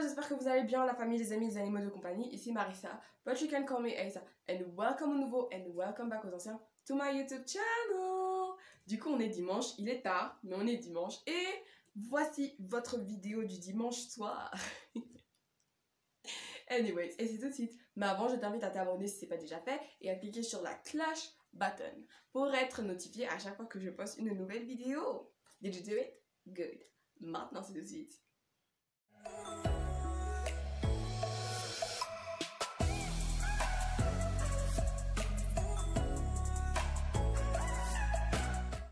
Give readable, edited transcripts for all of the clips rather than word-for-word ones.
j'espère que vous allez bien, la famille, les amis, les animaux de compagnie. Ici Marissa, but you can call me Aïssa. And welcome au nouveau, and welcome back aux anciens, to my YouTube channel. Du coup, on est dimanche, il est tard, mais on est dimanche. Et voici votre vidéo du dimanche soir. Anyways, et c'est tout de suite. Mais avant, je t'invite à t'abonner si ce n'est pas déjà fait et à cliquer sur la cloche button pour être notifié à chaque fois que je poste une nouvelle vidéo. Did you do it? Good. Maintenant, c'est tout de suite.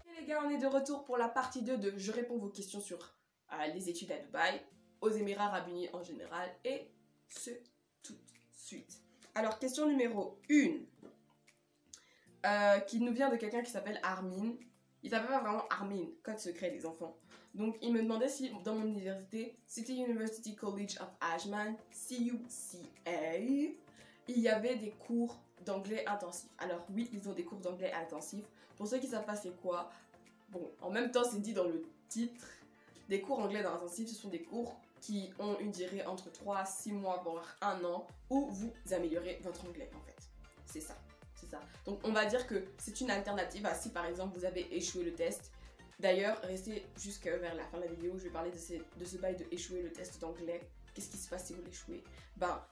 Et les gars, on est de retour pour la partie 2 de Je réponds vos questions sur les études à Dubaï, aux Émirats Arabes Unis en général et ce tout de suite. Alors, question numéro 1 qui nous vient de quelqu'un qui s'appelle Armin. Il s'appelle pas vraiment Armin, code secret des enfants. Donc, il me demandait si dans mon université, City University College of Ajman, CUCA, il y avait des cours d'anglais intensifs. Alors oui, ils ont des cours d'anglais intensifs. Pour ceux qui savent pas c'est quoi, bon, en même temps c'est dit dans le titre, des cours anglais intensifs, ce sont des cours qui ont une durée entre 3 à 6 mois, voire 1 an, où vous améliorez votre anglais en fait. C'est ça. C'est ça. Donc on va dire que c'est une alternative à si par exemple vous avez échoué le test. D'ailleurs, restez jusqu'à vers la fin de la vidéo, je vais parler de ce bail de échouer le test d'anglais. Qu'est-ce qui se passe si vous l'échouez? Ben,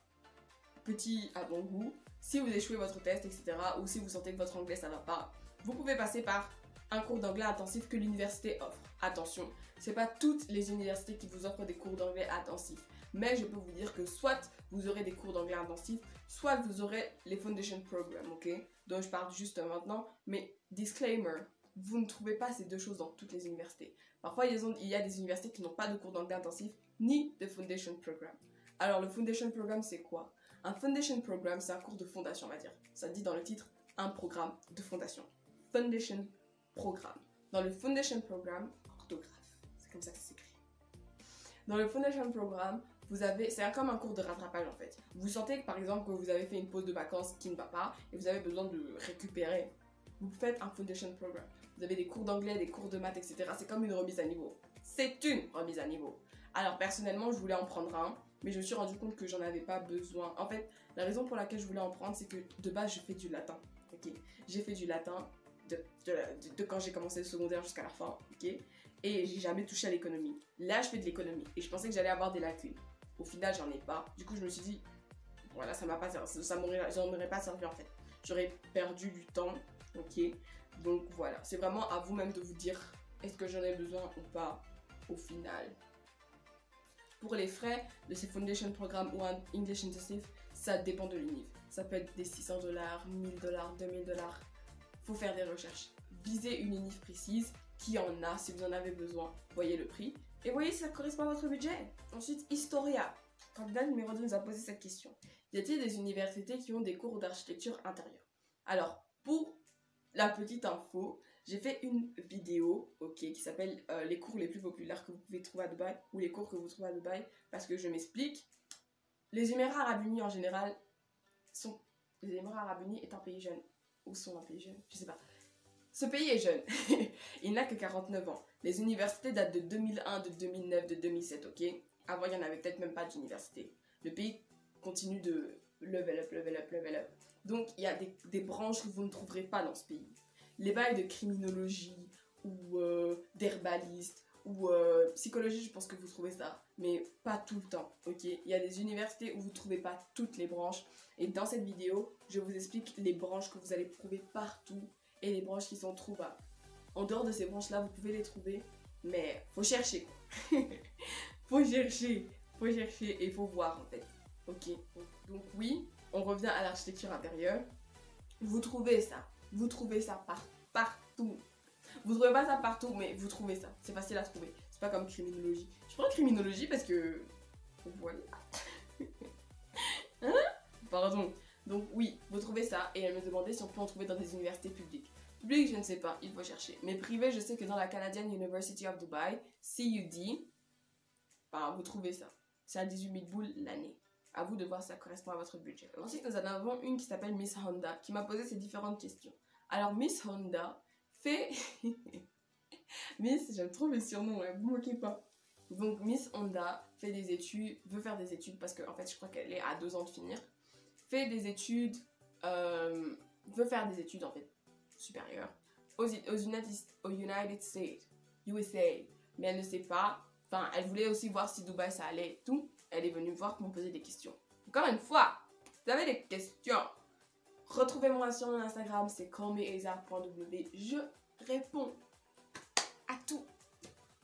petit avant-goût, si vous échouez votre test, etc., ou si vous sentez que votre anglais ça va pas, vous pouvez passer par un cours d'anglais intensif que l'université offre. Attention, c'est pas toutes les universités qui vous offrent des cours d'anglais intensifs, mais je peux vous dire que soit vous aurez des cours d'anglais intensifs, soit vous aurez les Foundation Programs, ok, dont je parle juste maintenant, mais disclaimer, vous ne trouvez pas ces deux choses dans toutes les universités. Parfois, il y a des universités qui n'ont pas de cours d'anglais intensif, ni de Foundation Program. Alors, le Foundation Program, c'est quoi? Un Foundation Program, c'est un cours de fondation, on va dire. Ça dit dans le titre, un programme de fondation. Foundation Program. Dans le Foundation Program, orthographe, c'est comme ça que ça s'écrit. Dans le Foundation Program, c'est comme un cours de rattrapage en fait. Vous sentez que par exemple que vous avez fait une pause de vacances qui ne va pas et vous avez besoin de récupérer. Vous faites un Foundation Program. Vous avez des cours d'anglais, des cours de maths, etc. C'est comme une remise à niveau. C'est une remise à niveau. Alors personnellement, je voulais en prendre un, mais je me suis rendu compte que j'en avais pas besoin. En fait, la raison pour laquelle je voulais en prendre, c'est que de base, je fais du latin. Ok, j'ai fait du latin de quand j'ai commencé le secondaire jusqu'à la fin. Ok, et j'ai jamais touché à l'économie. Là, je fais de l'économie et je pensais que j'allais avoir des lacunes. Au final, j'en ai pas. Du coup, je me suis dit, voilà, ça m'aurait pas servi en fait. J'aurais perdu du temps. Ok, donc voilà, c'est vraiment à vous-même de vous dire est-ce que j'en ai besoin ou pas au final. Pour les frais de ces Foundation Programmes ou un English Intensive, ça dépend de l'UNIV. Ça peut être des $600, $1000, $2000. Faut faire des recherches. Visez une UNIV précise qui en a si vous en avez besoin. Voyez le prix et voyez si ça correspond à votre budget. Ensuite, Historia. Candidat numéro 2 nous a posé cette question. Y a-t-il des universités qui ont des cours d'architecture intérieure? Alors, pour la petite info, j'ai fait une vidéo qui s'appelle les cours les plus populaires que vous pouvez trouver à Dubaï ou les cours que vous trouvez à Dubaï parce que je m'explique. Les Émirats Arabes Unis en général les Émirats Arabes Unis est un pays jeune. Où sont un pays jeune? Je sais pas. Ce pays est jeune. Il n'a que 49 ans. Les universités datent de 2001, de 2009, de 2007, ok? Avant, il n'y en avait peut-être même pas d'université. Le pays continue de level up, level up, level up. Donc, il y a des branches que vous ne trouverez pas dans ce pays. Les bails de criminologie ou d'herbaliste ou psychologie, je pense que vous trouvez ça, mais pas tout le temps, ok? Il y a des universités où vous ne trouvez pas toutes les branches. Et dans cette vidéo, je vous explique les branches que vous allez trouver partout et les branches qui sont trouvables. En dehors de ces branches-là, vous pouvez les trouver, mais faut chercher. faut chercher et faut voir en fait. Ok, donc oui, on revient à l'architecture intérieure. Vous trouvez ça partout. Vous trouvez pas ça partout, mais vous trouvez ça. C'est facile à trouver. C'est pas comme criminologie. Je prends criminologie parce que... Voilà. Hein? Pardon. Donc oui, vous trouvez ça. Et elle me demandait si on peut en trouver dans des universités publiques. Publiques, je ne sais pas. Il faut chercher. Mais privées, je sais que dans la Canadian University of Dubai, CUD, bah, vous trouvez ça. C'est à 18 000 boules l'année. À vous de voir si ça correspond à votre budget. Ensuite, nous en avons une qui s'appelle Miss Honda, qui m'a posé ces différentes questions. Alors, Miss Honda fait... Miss, j'aime trop mes surnoms, hein, vous moquez pas. Donc Miss Honda fait des études, veut faire des études parce qu'en fait je crois qu'elle est à 2 ans de finir. Fait des études, veut faire des études en fait supérieures aux United States, USA. Mais elle ne sait pas, enfin elle voulait aussi voir si Dubaï ça allait et tout. Elle est venue me voir pour me poser des questions. Encore une fois, vous avez des questions, retrouvez-moi sur mon Instagram, c'est callmeasa.w. Je réponds à tout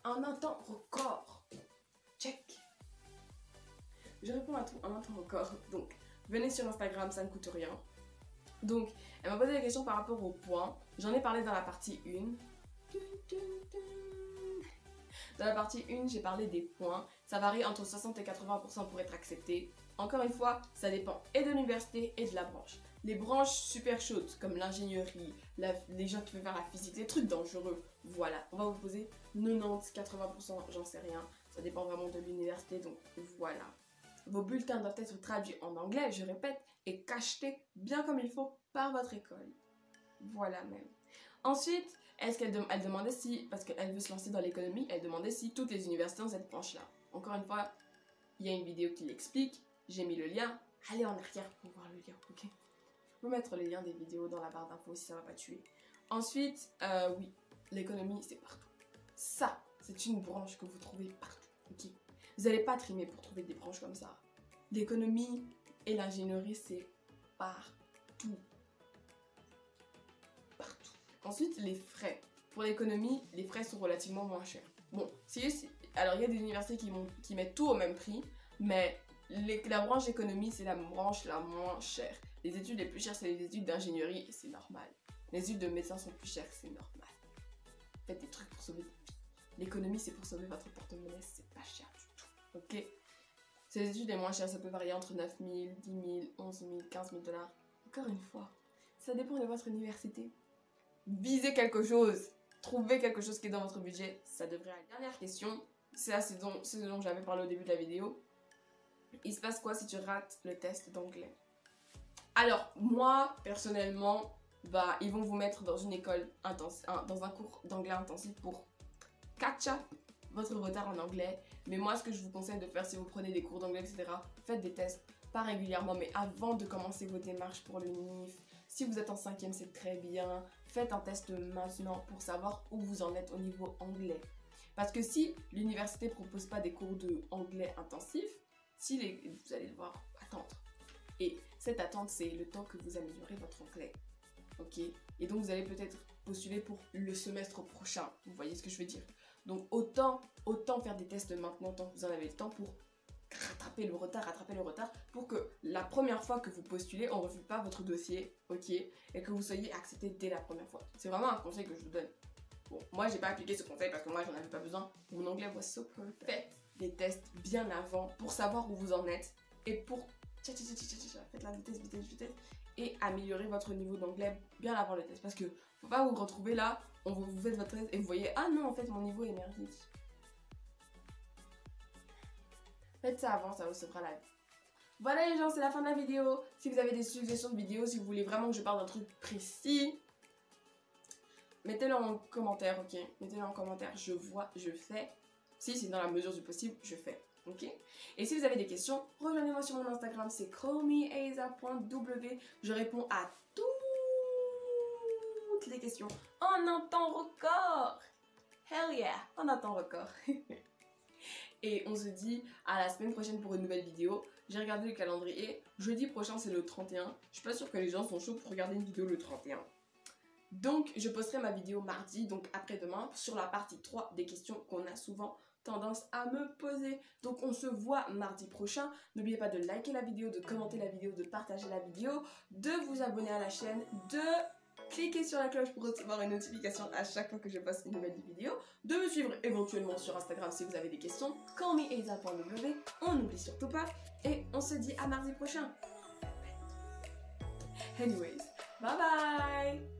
en un temps record. Check. Je réponds à tout en un temps record. Donc, venez sur Instagram, ça ne coûte rien. Donc, elle m'a posé des questions par rapport aux points. J'en ai parlé dans la partie 1. Dans la partie 1, j'ai parlé des points. Ça varie entre 60 et 80% pour être accepté. Encore une fois, ça dépend et de l'université et de la branche. Les branches super chaudes, comme l'ingénierie, les gens qui veulent faire la physique, les trucs dangereux, voilà. On va vous poser 90, 80%, j'en sais rien. Ça dépend vraiment de l'université, donc voilà. Vos bulletins doivent être traduits en anglais, je répète, et cachetés bien comme il faut par votre école. Voilà même. Ensuite, elle demandait si, parce qu'elle veut se lancer dans l'économie, elle demandait si toutes les universités ont cette branche-là. Encore une fois, il y a une vidéo qui l'explique, j'ai mis le lien. Allez en arrière pour voir le lien, ok? Je peux mettre les liens des vidéos dans la barre d'infos si ça va pas tuer. Ensuite, oui, l'économie, c'est partout. Ça, c'est une branche que vous trouvez partout, ok? Vous n'allez pas trimer pour trouver des branches comme ça. L'économie et l'ingénierie, c'est partout. Partout. Ensuite, les frais. Pour l'économie, les frais sont relativement moins chers. Bon, alors il y a des universités qui mettent tout au même prix, mais la branche économie, c'est la branche la moins chère. Les études les plus chères, c'est les études d'ingénierie, et c'est normal. Les études de médecin sont plus chères, c'est normal. Faites des trucs pour sauver des vies. L'économie, c'est pour sauver votre porte-monnaie, c'est pas cher du tout. Ok? Ces études les moins chères, ça peut varier entre 9 000, 10 000, 11 000, 15 000 $. Encore une fois, ça dépend de votre université. Visez quelque chose. Trouvez quelque chose qui est dans votre budget, ça devrait aller. Dernière question, c'est ce dont j'avais parlé au début de la vidéo. Il se passe quoi si tu rates le test d'anglais? Alors, moi, personnellement, bah, ils vont vous mettre dans une école dans un cours d'anglais intensif pour catch up votre retard en anglais. Mais moi, ce que je vous conseille de faire si vous prenez des cours d'anglais, etc., faites des tests, pas régulièrement, mais avant de commencer vos démarches pour le NIF. Si vous êtes en 5e, c'est très bien. Faites un test maintenant pour savoir où vous en êtes au niveau anglais. Parce que si l'université ne propose pas des cours d'anglais intensifs, vous allez devoir attendre. Et cette attente, c'est le temps que vous améliorez votre anglais. Ok? Et donc, vous allez peut-être postuler pour le semestre prochain. Vous voyez ce que je veux dire? Donc, autant faire des tests maintenant, tant que vous en avez le temps pour rattraper le retard, pour que la première fois que vous postulez, on ne refuse pas votre dossier, ok? Et que vous soyez accepté dès la première fois. C'est vraiment un conseil que je vous donne. Bon, moi, j'ai pas appliqué ce conseil parce que moi, j'en avais pas besoin. Mon anglais was so perfect. Faites des tests bien avant pour savoir où vous en êtes et pour faites la vitesse et améliorer votre niveau d'anglais bien avant le test. Parce que faut pas vous retrouver là, vous faites votre test et vous voyez, ah non, en fait, mon niveau est merdique. Faites ça avant, ça vous sauvera la vie. Voilà les gens, c'est la fin de la vidéo. Si vous avez des suggestions de vidéos, si vous voulez vraiment que je parle d'un truc précis, mettez-le en commentaire, ok? Mettez-le en commentaire, je vois, je fais. Si c'est dans la mesure du possible, je fais, ok? Et si vous avez des questions, rejoignez-moi sur mon Instagram, c'est callmeasa.w. Je réponds à toutes les questions en un temps record. Hell yeah, en un temps record. Et on se dit à la semaine prochaine pour une nouvelle vidéo. J'ai regardé le calendrier. Jeudi prochain, c'est le 31. Je suis pas sûre que les gens sont chauds pour regarder une vidéo le 31. Donc, je posterai ma vidéo mardi, donc après-demain, sur la partie 3 des questions qu'on a souvent tendance à me poser. Donc, on se voit mardi prochain. N'oubliez pas de liker la vidéo, de commenter la vidéo, de partager la vidéo, de vous abonner à la chaîne, de cliquez sur la cloche pour recevoir une notification à chaque fois que je poste une nouvelle vidéo, de me suivre éventuellement sur Instagram si vous avez des questions, callmeasa.w, on n'oublie surtout pas, et on se dit à mardi prochain. Anyways, bye bye.